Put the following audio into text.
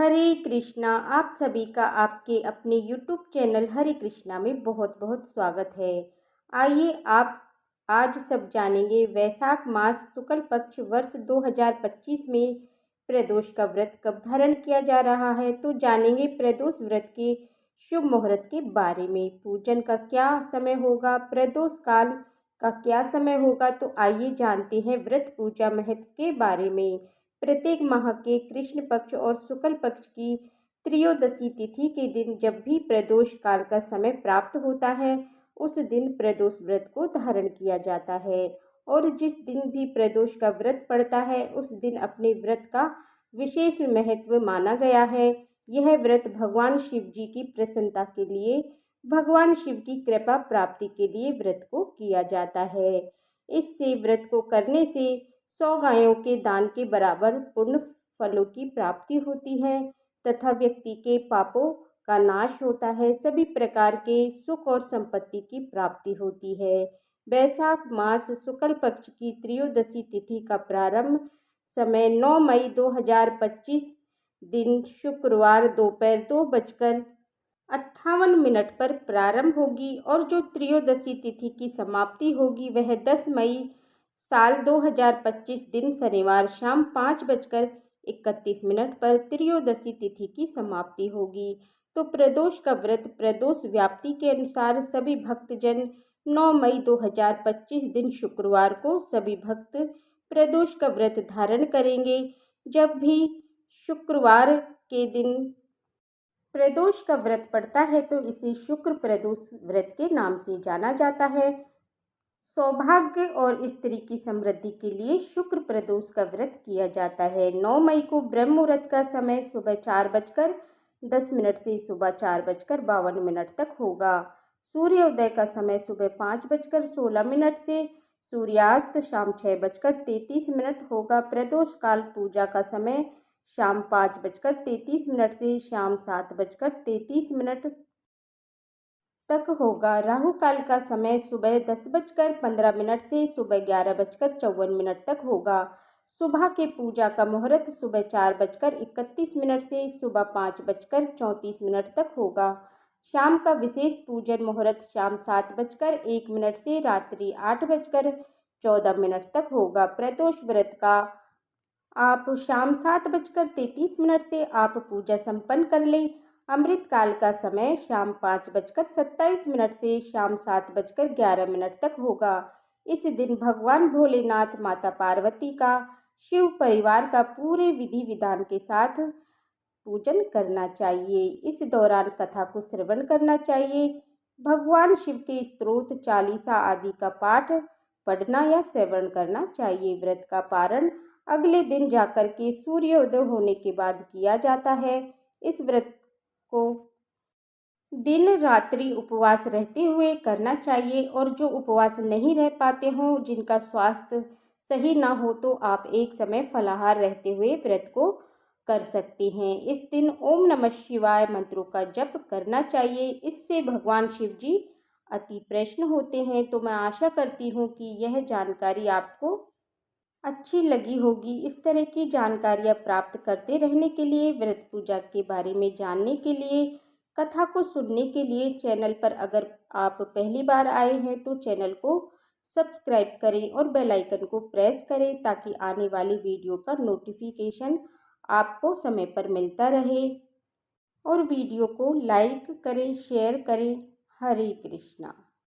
हरे कृष्णा। आप सभी का आपके अपने YouTube चैनल हरे कृष्णा में बहुत बहुत स्वागत है। आइए आप आज सब जानेंगे वैशाख मास शुक्ल पक्ष वर्ष 2025 में प्रदोष का व्रत कब धारण किया जा रहा है। तो जानेंगे प्रदोष व्रत के शुभ मुहूर्त के बारे में, पूजन का क्या समय होगा, प्रदोष काल का क्या समय होगा। तो आइए जानते हैं व्रत पूजा महत्व के बारे में। प्रत्येक माह के कृष्ण पक्ष और शुक्ल पक्ष की त्रयोदशी तिथि के दिन जब भी प्रदोष काल का समय प्राप्त होता है, उस दिन प्रदोष व्रत को धारण किया जाता है। और जिस दिन भी प्रदोष का व्रत पड़ता है, उस दिन अपने व्रत का विशेष महत्व माना गया है। यह व्रत भगवान शिव जी की प्रसन्नता के लिए, भगवान शिव की कृपा प्राप्ति के लिए व्रत को किया जाता है। इससे व्रत को करने से 100 गायों के दान के बराबर पुण्य फलों की प्राप्ति होती है तथा व्यक्ति के पापों का नाश होता है, सभी प्रकार के सुख और संपत्ति की प्राप्ति होती है। वैशाख मास शुक्ल पक्ष की त्रयोदशी तिथि का प्रारंभ समय 9 मई 2025 दिन शुक्रवार दोपहर 2:58 पर प्रारंभ होगी और जो त्रयोदशी तिथि की समाप्ति होगी वह 10 मई साल 2025 दिन शनिवार शाम 5:31 पर त्रयोदशी तिथि की समाप्ति होगी। तो प्रदोष का व्रत प्रदोष व्याप्ति के अनुसार सभी भक्तजन 9 मई 2025 दिन शुक्रवार को सभी भक्त प्रदोष का व्रत धारण करेंगे। जब भी शुक्रवार के दिन प्रदोष का व्रत पड़ता है तो इसे शुक्र प्रदोष व्रत के नाम से जाना जाता है। सौभाग्य और स्त्री की समृद्धि के लिए शुक्र प्रदोष का व्रत किया जाता है। 9 मई को ब्रह्म मुहूर्त का समय सुबह 4:10 से सुबह 4:52 तक होगा। सूर्योदय का समय सुबह 5:16 से सूर्यास्त शाम 6:33 होगा। प्रदोष काल पूजा का समय शाम 5:33 से शाम 7:33 तक होगा। राहु काल का समय सुबह 10:15 से सुबह 11:54 तक होगा। सुबह के पूजा का मुहूर्त सुबह 4:31 से सुबह 5:34 तक होगा। शाम का विशेष पूजन मुहूर्त शाम 7:01 से रात्रि 8:14 तक होगा। प्रदोष व्रत का आप शाम 7:33 से आप पूजा संपन्न कर लें। अमृत काल का समय शाम 5:27 से शाम 7:11 तक होगा। इस दिन भगवान भोलेनाथ, माता पार्वती का, शिव परिवार का पूरे विधि विधान के साथ पूजन करना चाहिए। इस दौरान कथा को श्रवण करना चाहिए। भगवान शिव के स्तोत्र, चालीसा आदि का पाठ पढ़ना या श्रवण करना चाहिए। व्रत का पारण अगले दिन जाकर के सूर्योदय होने के बाद किया जाता है। इस व्रत को दिन रात्रि उपवास रहते हुए करना चाहिए और जो उपवास नहीं रह पाते हों, जिनका स्वास्थ्य सही ना हो, तो आप एक समय फलाहार रहते हुए व्रत को कर सकते हैं। इस दिन ओम नमः शिवाय मंत्रों का जप करना चाहिए। इससे भगवान शिव जी अति प्रसन्न होते हैं। तो मैं आशा करती हूँ कि यह जानकारी आपको अच्छी लगी होगी। इस तरह की जानकारियाँ प्राप्त करते रहने के लिए, व्रत पूजा के बारे में जानने के लिए, कथा को सुनने के लिए चैनल पर अगर आप पहली बार आए हैं तो चैनल को सब्सक्राइब करें और बेल आइकन को प्रेस करें ताकि आने वाली वीडियो का नोटिफिकेशन आपको समय पर मिलता रहे। और वीडियो को लाइक करें, शेयर करें। हरे कृष्णा।